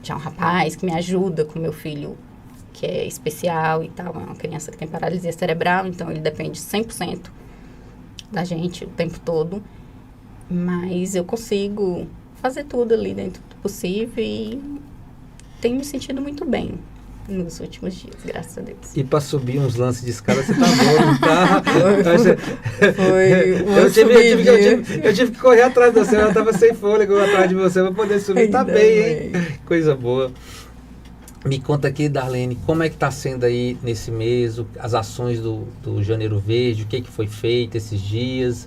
já um rapaz, que me ajuda com meu filho, que é especial e tal. É uma criança que tem paralisia cerebral, então ele depende 100% da gente o tempo todo. Mas eu consigo fazer tudo ali dentro do possível e tenho me sentido muito bem nos últimos dias, graças a Deus. E para subir uns lances de escada, você tá bom, não tá? Eu tive que correr atrás de você, eu tava sem fôlego atrás de você para poder subir. Ainda tá bem, hein? Coisa boa. Me conta aqui, Darlene, como é que tá sendo aí nesse mês, as ações do Janeiro Verde, o que foi feito esses dias?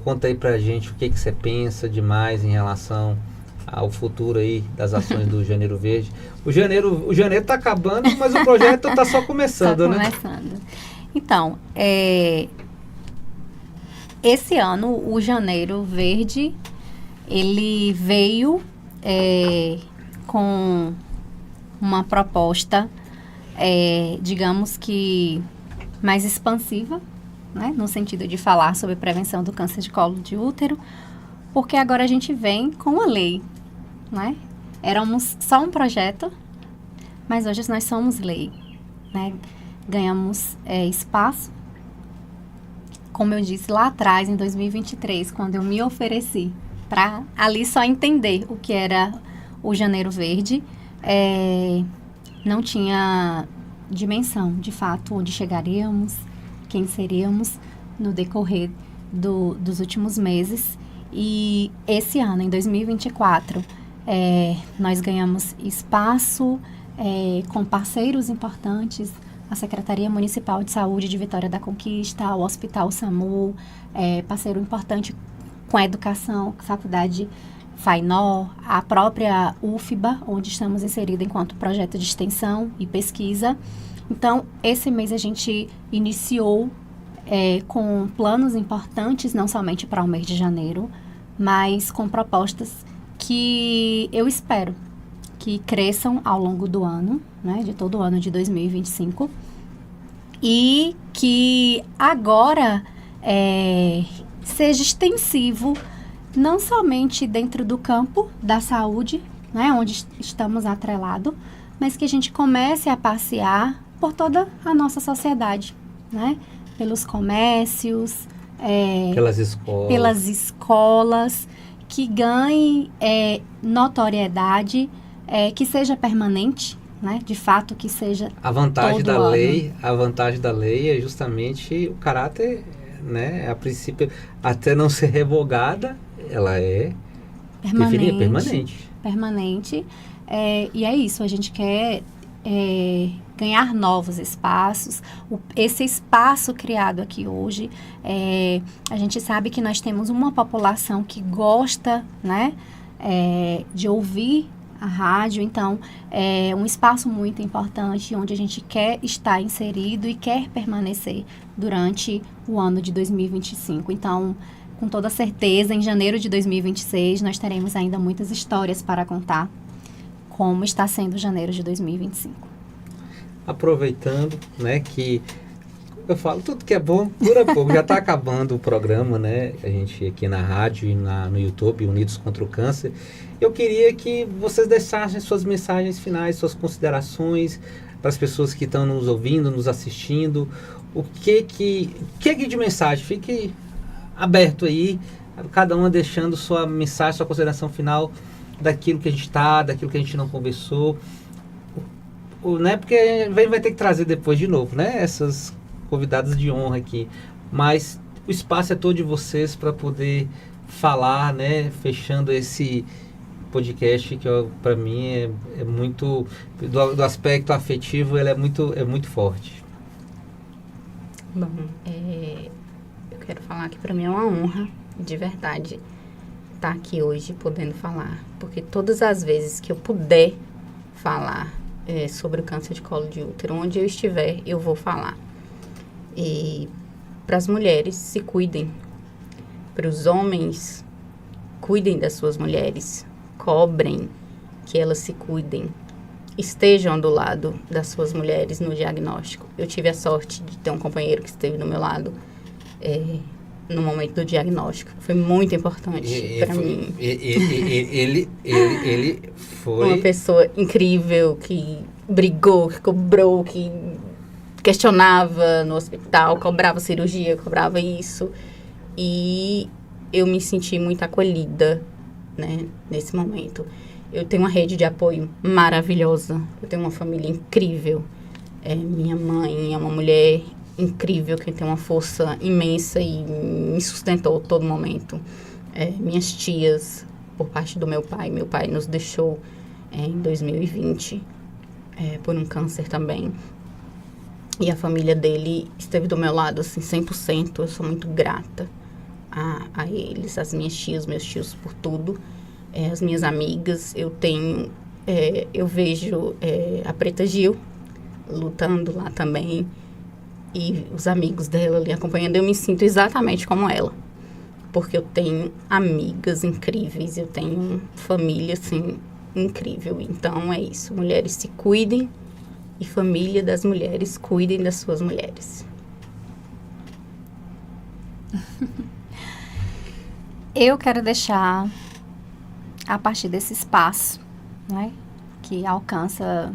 Conta aí pra gente o que você pensa demais em relação ao futuro aí das ações do Janeiro Verde. O janeiro tá acabando, mas o projeto tá só começando, né? Então, esse ano o Janeiro Verde, ele veio com uma proposta, digamos que mais expansiva, né? No sentido de falar sobre prevenção do câncer de colo de útero, porque agora a gente vem com uma lei, né? Éramos só um projeto, mas hoje nós somos lei, né? Ganhamos espaço, como eu disse lá atrás, em 2023, quando eu me ofereci para ali só entender o que era o Janeiro Verde. Não tinha dimensão, de fato, onde chegaríamos, quem seríamos no decorrer dos últimos meses. E esse ano, em 2024, nós ganhamos espaço com parceiros importantes, a Secretaria Municipal de Saúde de Vitória da Conquista, o Hospital SAMU, parceiro importante com a educação, Faculdade FAINOR, a própria UFBA, onde estamos inseridos enquanto projeto de extensão e pesquisa. Então, esse mês a gente iniciou com planos importantes, não somente para o mês de janeiro, mas com propostas que eu espero que cresçam ao longo do ano, né, de todo o ano de 2025, e que agora seja extensivo, não somente dentro do campo da saúde, né, onde estamos atrelados, mas que a gente comece a passear por toda a nossa sociedade, né, pelos comércios, pelas escolas, que ganhe notoriedade, que seja permanente, né? De fato, que seja a vantagem todo da ano. A vantagem da lei é justamente o caráter, né? A princípio, até não ser revogada, ela é permanente. Permanente. E é isso, a gente quer ganhar novos espaços. Esse espaço criado aqui hoje, a gente sabe que nós temos uma população que gosta, né, de ouvir a rádio, então é um espaço muito importante onde a gente quer estar inserido e quer permanecer durante o ano de 2025. Então, com toda certeza, em janeiro de 2026, nós teremos ainda muitas histórias para contar, como está sendo janeiro de 2025. Aproveitando, né, que eu falo, tudo que é bom dura pouco. Já está acabando o programa, né? A gente aqui na rádio e no YouTube, Unidos contra o Câncer. Eu queria que vocês deixassem suas mensagens finais, suas considerações para as pessoas que estão nos ouvindo, nos assistindo. O que de mensagem? Fique aberto aí, cada uma deixando sua mensagem, sua consideração final daquilo que a gente está, daquilo que a gente não conversou. Né? Porque a gente vai ter que trazer depois de novo, né? Essas convidadas de honra aqui. Mas o espaço é todo de vocês para poder falar, né? Fechando esse podcast que para mim é muito do aspecto afetivo, ele é muito forte. Bom, eu quero falar que para mim é uma honra, de verdade, estar aqui hoje podendo falar, porque todas as vezes que eu puder falar sobre o câncer de colo de útero, onde eu estiver, eu vou falar. E para as mulheres, se cuidem. Para os homens, cuidem das suas mulheres. Cobrem que elas se cuidem. Estejam do lado das suas mulheres no diagnóstico. Eu tive a sorte de ter um companheiro que esteve do meu lado no momento do diagnóstico. Foi muito importante para mim. Ele foi uma pessoa incrível, que brigou, que cobrou, que questionava no hospital, cobrava cirurgia, cobrava isso. E eu me senti muito acolhida, né, nesse momento. Eu tenho uma rede de apoio maravilhosa. Eu tenho uma família incrível. Minha mãe é uma mulher incrível, que tem uma força imensa e me sustentou todo momento. Minhas tias, por parte do meu pai nos deixou em 2020 por um câncer também. E a família dele esteve do meu lado, assim, 100%. Eu sou muito grata a eles, as minhas tias, meus tios, por tudo. As minhas amigas, eu vejo a Preta Gil lutando lá também. E os amigos dela ali acompanhando, eu me sinto exatamente como ela. Porque eu tenho amigas incríveis, eu tenho família, assim, incrível. Então, é isso. Mulheres se cuidem e família das mulheres cuidem das suas mulheres. Eu quero deixar, a partir desse espaço, né, que alcança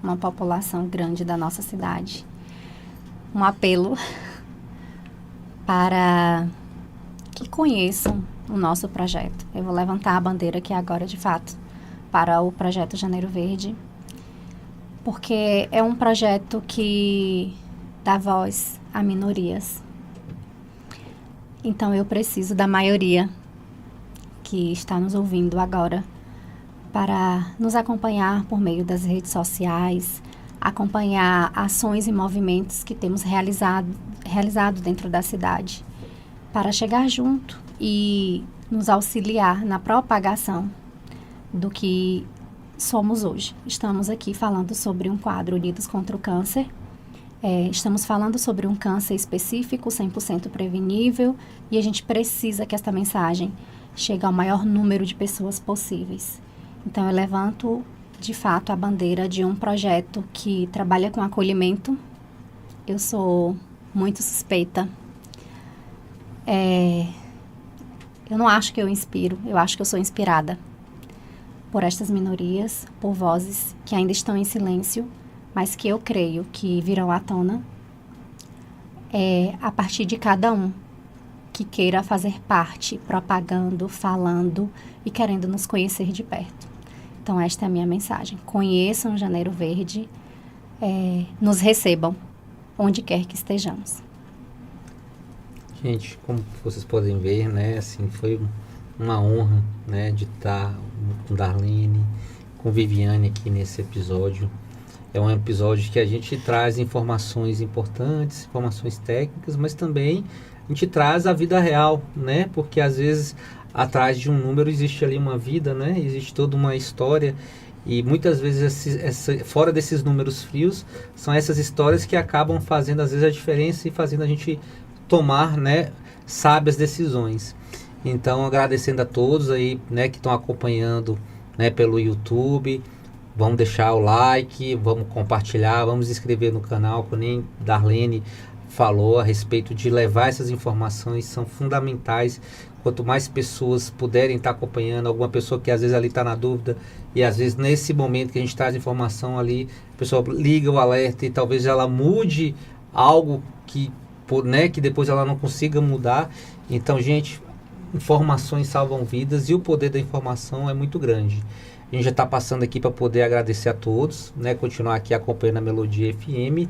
uma população grande da nossa cidade, um apelo para que conheçam o nosso projeto. Eu vou levantar a bandeira aqui agora, de fato, para o Projeto Janeiro Verde, porque é um projeto que dá voz a minorias. Então eu preciso da maioria que está nos ouvindo agora para nos acompanhar por meio das redes sociais, acompanhar ações e movimentos que temos realizado dentro da cidade, para chegar junto e nos auxiliar na propagação do que somos hoje. Estamos aqui falando sobre um quadro Unidos contra o Câncer. Estamos falando sobre um câncer específico, 100% prevenível, e a gente precisa que esta mensagem chegue ao maior número de pessoas possíveis. Então, eu levanto, de fato, a bandeira de um projeto que trabalha com acolhimento. Eu sou muito suspeita. Eu não acho que eu inspiro, eu acho que eu sou inspirada por estas minorias, por vozes que ainda estão em silêncio, mas que eu creio que virão à tona a partir de cada um que queira fazer parte, propagando, falando e querendo nos conhecer de perto. Então, esta é a minha mensagem. Conheçam Janeiro Verde, nos recebam, onde quer que estejamos. Gente, como vocês podem ver, né, assim, foi uma honra, né, de estar com Darlene, com Viviane aqui nesse episódio. É um episódio que a gente traz informações importantes, informações técnicas, mas também a gente traz a vida real, né? Porque às vezes atrás de um número existe ali uma vida, né? Existe toda uma história e muitas vezes fora desses números frios são essas histórias que acabam fazendo às vezes a diferença e fazendo a gente tomar, né, sábias decisões. Então, agradecendo a todos aí, né, que estão acompanhando, né, pelo YouTube. Vamos deixar o like, vamos compartilhar, vamos se inscrever no canal, que nem Darlene falou a respeito de levar essas informações, são fundamentais. Quanto mais pessoas puderem estar acompanhando, alguma pessoa que às vezes ali está na dúvida, e às vezes nesse momento que a gente traz informação ali, a pessoa liga o alerta e talvez ela mude algo que depois ela não consiga mudar. Então, gente, informações salvam vidas e o poder da informação é muito grande. A gente já está passando aqui para poder agradecer a todos, né? Continuar aqui acompanhando a Melodia FM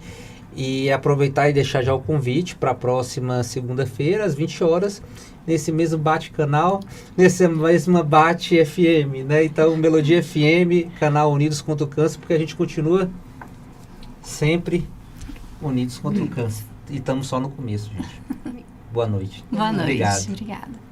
e aproveitar e deixar já o convite para a próxima segunda-feira, às 20 horas, nesse mesmo Bate-Canal, nesse mesmo Bate-FM, né? Então, Melodia FM, canal Unidos contra o Câncer, porque a gente continua sempre unidos contra o câncer. E estamos só no começo, gente. Boa noite. Boa noite. Obrigado. Obrigada.